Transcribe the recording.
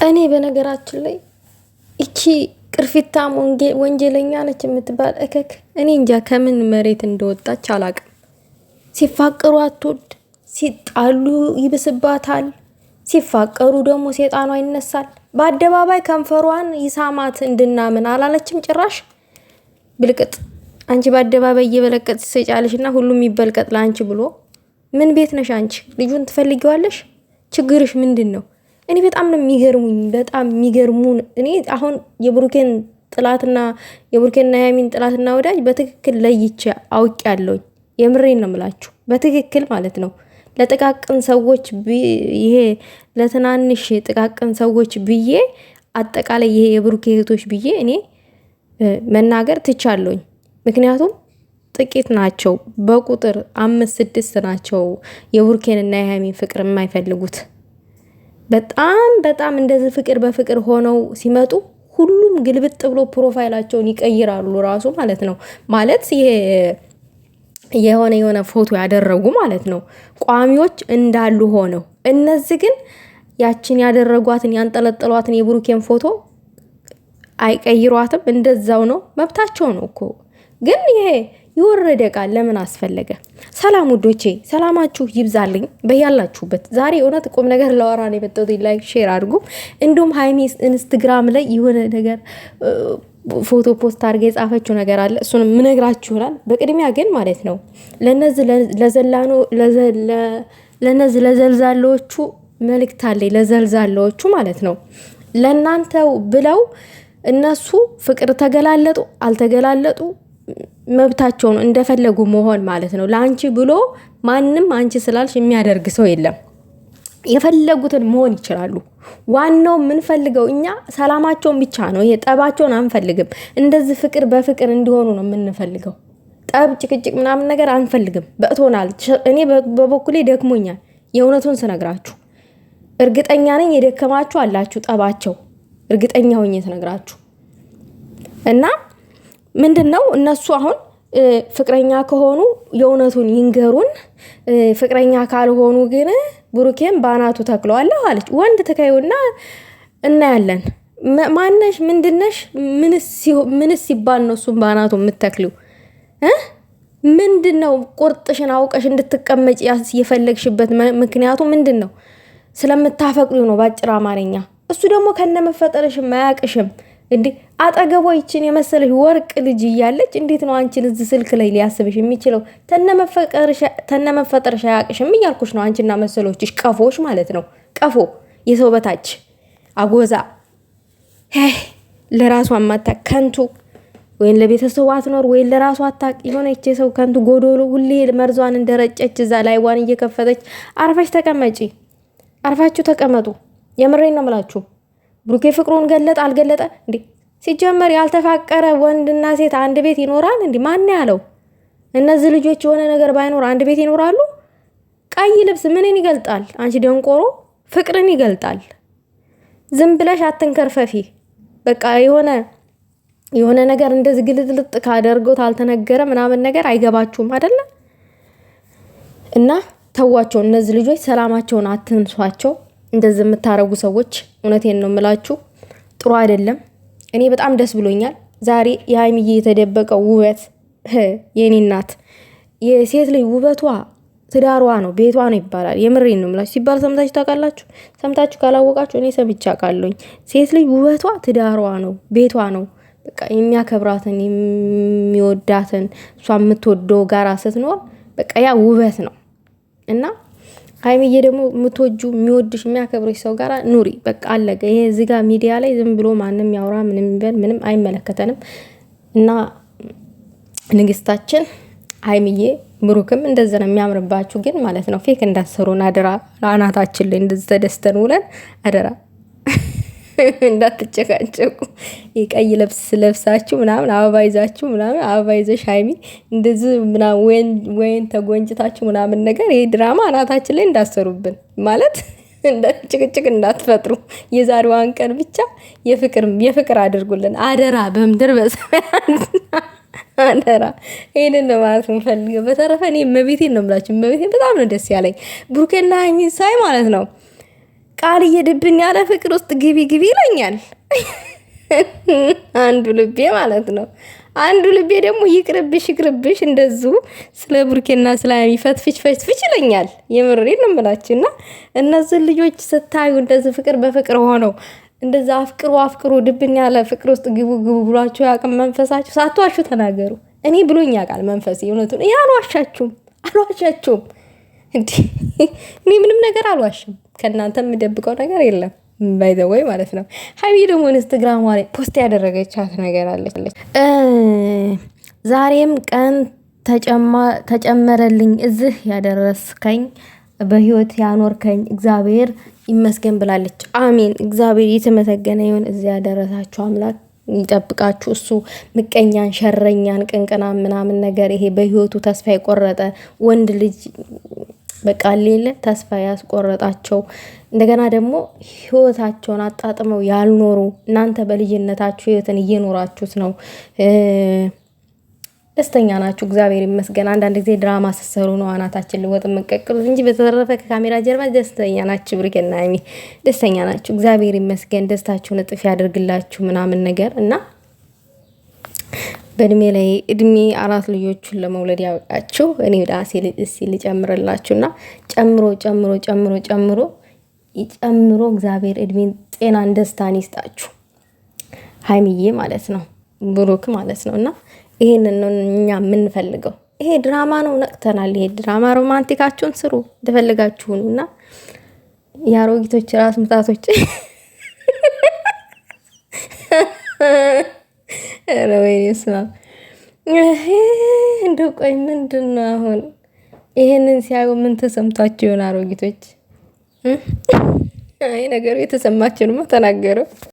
እኔ በነገራችን ላይ እቺ ቅርፊታም ወንጀለኛ ነች የምትባል እከክ እኔ እንጃ ከምን መሬት እንደወጣች አላቅም። ሲፋቀሩ አትወድ፣ ሲጣሉ ይብስባታል። ሲፋቀሩ ደግሞ ሴጣኗ ይነሳል። በአደባባይ ከንፈሯን ይሳማት እንድናምን አላለችም ጭራሽ። ብልቅጥ አንቺ በአደባባይ እየበለቀጥ ትሰጫለሽና ሁሉም ይበልቀጥ ላንቺ ብሎ ምን ቤት ነሽ አንቺ? ልጁን ትፈልጊዋለሽ? ችግርሽ ምንድነው? እኔ በጣም ነው የሚገርሙኝ፣ በጣም የሚገርሙን። እኔ አሁን የብሩኬን ጥላትና የብሩኬንና ያሚን ጥላትና ወዳጅ በትክክል ለይቼ አውቄያለሁ። የምሬን ነው የምላችሁ፣ በትክክል ማለት ነው። ለጥቃቅን ሰዎች ይሄ ለትናንሽ ጥቃቅን ሰዎች ብዬ አጠቃላይ ይሄ የብሩኬ እህቶች ብዬ እኔ መናገር ትቻለሁኝ። ምክንያቱም ጥቂት ናቸው፣ በቁጥር 5-6 ናቸው የብሩኬንና የሃይሚን ፍቅር የማይፈልጉት። በጣም እንደዚህ ፍቅር በፍቅር ሆነው ሲመጡ ሁሉም ግልብጥ ብሎ ፕሮፋይላቸውን ይቀይራሉ ራሱ ማለት ነው። ማለት የሆነ ፎቶ ያደረጉ ማለት ነው ቋሚዎች እንዳሉ ሆነው፣ እነዚህ ግን ያችን ያደረጓትን ያንጠለጠሏትን የብሩኬን ፎቶ አይቀይሯትም። እንደዛው ነው፣ መብታቸው ነው እኮ። ግን ይሄ የወረደ ቃል ለምን አስፈለገ? ሰላም ውዶቼ፣ ሰላማችሁ ይብዛልኝ በያላችሁበት። ዛሬ እውነት ቁም ነገር ለወራ ነው የመጣሁት። ላይክ ሼር አድርጉ። እንዲሁም ሃይሚ ኢንስታግራም ላይ የሆነ ነገር ፎቶ ፖስት አድርጋ የጻፈችው ነገር አለ። እሱንም ምነግራችሁ ይሆናል። በቅድሚያ ግን ማለት ነው ለነዚህ ለዘልዛሎቹ መልእክት አለኝ። ለዘልዛሎቹ ማለት ነው ለእናንተው ብለው እነሱ ፍቅር ተገላለጡ አልተገላለጡ መብታቸው ነው፣ እንደፈለጉ መሆን ማለት ነው። ለአንቺ ብሎ ማንም አንቺ ስላልሽ የሚያደርግ ሰው የለም። የፈለጉትን መሆን ይችላሉ። ዋናው የምንፈልገው እኛ ሰላማቸውን ብቻ ነው። ይሄ ጠባቸውን አንፈልግም። እንደዚህ ፍቅር በፍቅር እንዲሆኑ ነው የምንፈልገው። ጠብ፣ ጭቅጭቅ ምናምን ነገር አንፈልግም። በእቶናል። እኔ በበኩሌ ደክሞኛል። የእውነቱን ስነግራችሁ እርግጠኛ ነኝ የደከማችሁ አላችሁ። ጠባቸው እርግጠኛ ሆኜ ስነግራችሁ እና ምንድነው እነሱ አሁን ፍቅረኛ ከሆኑ የእውነቱን ይንገሩን። ፍቅረኛ ካልሆኑ ግን ብሩኬን ባናቱ ተክለዋለሁ አለች። ወንድ ተካዩና እናያለን። ማነሽ? ምንድነሽ? ምንስ ሲባል ነው እሱን ባናቱ የምትተክሊው? ምንድነው? ቁርጥሽን አውቀሽ እንድትቀመጭ የፈለግሽበት ምክንያቱ ምንድነው? ስለምታፈቅሪው ነው ባጭር አማርኛ። እሱ ደግሞ ከነመፈጠርሽም አያቅሽም እንዴ? አጠገቧ ይችን የመሰለሽ ወርቅ ልጅ እያለች እንዴት ነው አንቺን እዚህ ስልክ ላይ ሊያስብሽ የሚችለው? ተነመፈጠርሽ አያቅሽም እያልኩሽ ነው። አንቺና መሰሎችሽ ቀፎሽ ማለት ነው። ቀፎ የሰው በታች አጎዛ ለራሷ ማታ ከንቱ ወይን ለቤተሰቡ አትኖር ወይን ለራሷ አታቅ የሆነች የሰው ከንቱ ጎዶሎ ሁሌ መርዟን እንደረጨች እዛ ላይ ዋን እየከፈተች አርፋሽ ተቀመጪ። አርፋችሁ ተቀመጡ። የምሬን ነው የምላችሁ። ብሩኬ ፍቅሩን ገለጠ አልገለጠ እንዴ? ሲጀመር ያልተፋቀረ ወንድና ሴት አንድ ቤት ይኖራል እንዴ? ማን ያለው? እነዚህ ልጆች የሆነ ነገር ባይኖር አንድ ቤት ይኖራሉ? ቀይ ልብስ ምንን ይገልጣል? አንቺ ደንቆሮ ፍቅርን ይገልጣል። ዝም ብለሽ አትንከርፈፊ። በቃ የሆነ ነገር እንደዚህ ግልጥልጥ ካደርጎት አልተነገረ ምናምን ነገር አይገባችሁም አይደለ? እና ተዋቸው። እነዚህ ልጆች ሰላማቸውን አትንሷቸው። እንደዚህ የምታረጉ ሰዎች እውነቴን ነው የምላችሁ፣ ጥሩ አይደለም። እኔ በጣም ደስ ብሎኛል ዛሬ የሃይሚዬ የተደበቀው ውበት። የኔ እናት የሴት ልጅ ውበቷ ትዳሯ ነው፣ ቤቷ ነው ይባላል። የምሬን ነው የምላችሁ ሲባል ሰምታችሁ ታውቃላችሁ? ሰምታችሁ ካላወቃችሁ እኔ ሰምቼ አውቃለሁኝ። ሴት ልጅ ውበቷ ትዳሯ ነው፣ ቤቷ ነው። በቃ የሚያከብራትን የሚወዳትን እሷ የምትወደው ጋራ ስትኖር በቃ ያ ውበት ነው። እና ሃይሚዬ ደግሞ የምትወጁ የሚወድሽ የሚያከብርሽ ሰው ጋር ኑሪ። በቃ አለቀ። ይሄ እዚህ ጋር ሚዲያ ላይ ዝም ብሎ ማንም ያውራ ምንም ይበል ምንም አይመለከተንም። እና ንግስታችን ሃይሚዬ ብሩክም እንደዚህ ነው የሚያምርባችሁ። ግን ማለት ነው ፌክ እንዳትሰሩን አደራ። አናታችን ላይ እንደዚህ ተደስተን ውለን አደራ እንዳትጨቃጨቁ። የቀይ ልብስ ለብሳችሁ ምናምን አበባ ይዛችሁ ምናምን አበባ ይዘሽ ሃይሚ እንደዚህ ምናምን ወይን ተጎንጭታችሁ ምናምን ነገር ይሄ ድራማ አናታችን ላይ እንዳሰሩብን ማለት ጭቅጭቅ እንዳትፈጥሩ። የዛሬዋን ቀን ብቻ የፍቅር አድርጉልን አደራ። በምድር በሰማያት አደራ። ይሄንን ነው ማለት የምፈልገው። በተረፈ እኔ እመቤቴን ነው የምላችሁ። እመቤቴን በጣም ነው ደስ ያለኝ ብሩኬና ሃይሚ ሳይ ማለት ነው። ቃልዬ ድብን ያለ ፍቅር ውስጥ ግቢ ግቢ ይለኛል አንዱ ልቤ ማለት ነው። አንዱ ልቤ ደግሞ ይቅርብሽ ይቅርብሽ እንደዙ ስለ ብሩኬና ስለ ሀይሚ ፈትፍች ፈትፍች ይለኛል። የምሬን ነው የምላችሁና እነዚህ ልጆች ስታዩ እንደዚህ ፍቅር በፍቅር ሆነው እንደዛ አፍቅሩ አፍቅሩ ድብን ያለ ፍቅር ውስጥ ግቡ ግቡ ብሏችሁ ያቅም መንፈሳችሁ ሳትዋሹ ተናገሩ። እኔ ብሎኝ ያውቃል መንፈሴ እውነቱን። እኔ አልዋሻችሁም እንዴ እኔ ምንም ነገር አልዋሽም። ከእናንተ የምደብቀው ነገር የለም ባይ ዘ ወይ ማለት ነው። ሀይሚ ደግሞ ኢንስታግራም ላይ ፖስት ያደረገቻት ነገር አለች። ዛሬም ቀን ተጨመረልኝ እዚህ ያደረስከኝ በህይወት ያኖርከኝ እግዚአብሔር ይመስገን ብላለች። አሜን። እግዚአብሔር የተመሰገነ ይሁን። እዚህ ያደረሳችሁ አምላክ ይጠብቃችሁ። እሱ ምቀኛን፣ ሸረኛን፣ ቅንቅና ምናምን ነገር ይሄ በህይወቱ ተስፋ የቆረጠ ወንድ ልጅ በቃ ሌለ ተስፋ ያስቆረጣቸው እንደገና ደግሞ ህይወታቸውን አጣጥመው ያልኖሩ እናንተ በልጅነታችሁ ህይወትን እየኖራችሁት ነው። ደስተኛ ናችሁ፣ እግዚአብሔር ይመስገን። አንዳንድ ጊዜ ድራማ ስትሰሩ ነው አናታችን ልወጥ የምንቀቅሉት እንጂ በተረፈ ከካሜራ ጀርባ ደስተኛ ናችሁ። ብሩኬና ሀይሚ ደስተኛ ናችሁ፣ እግዚአብሔር ይመስገን። ደስታችሁን እጥፍ ያደርግላችሁ ምናምን ነገር እና በእድሜ ላይ እድሜ 4 ልጆቹን ለመውለድ ያበቃችሁ። እኔ ራሴ ልጨምርላችሁና ጨምሮ እግዚአብሔር እድሜን፣ ጤናን፣ ደስታን ይስጣችሁ። ሀይሚዬ ማለት ነው፣ ብሩክ ማለት ነው። እና ይሄንን ነው እኛ የምንፈልገው። ይሄ ድራማ ነው፣ ነቅተናል። ይሄ ድራማ ሮማንቲካችሁን ስሩ እንደፈለጋችሁ ነው። እና የአሮጊቶች ራስ ምታቶች ወይኔ ስማ እንደው ቆይ ምንድን ነው አሁን ይሄንን ሲያዩ ምን ተሰምቷቸው ይሆን አሮጊቶች? አይ ነገሩ የተሰማችሁንማ ተናገረው።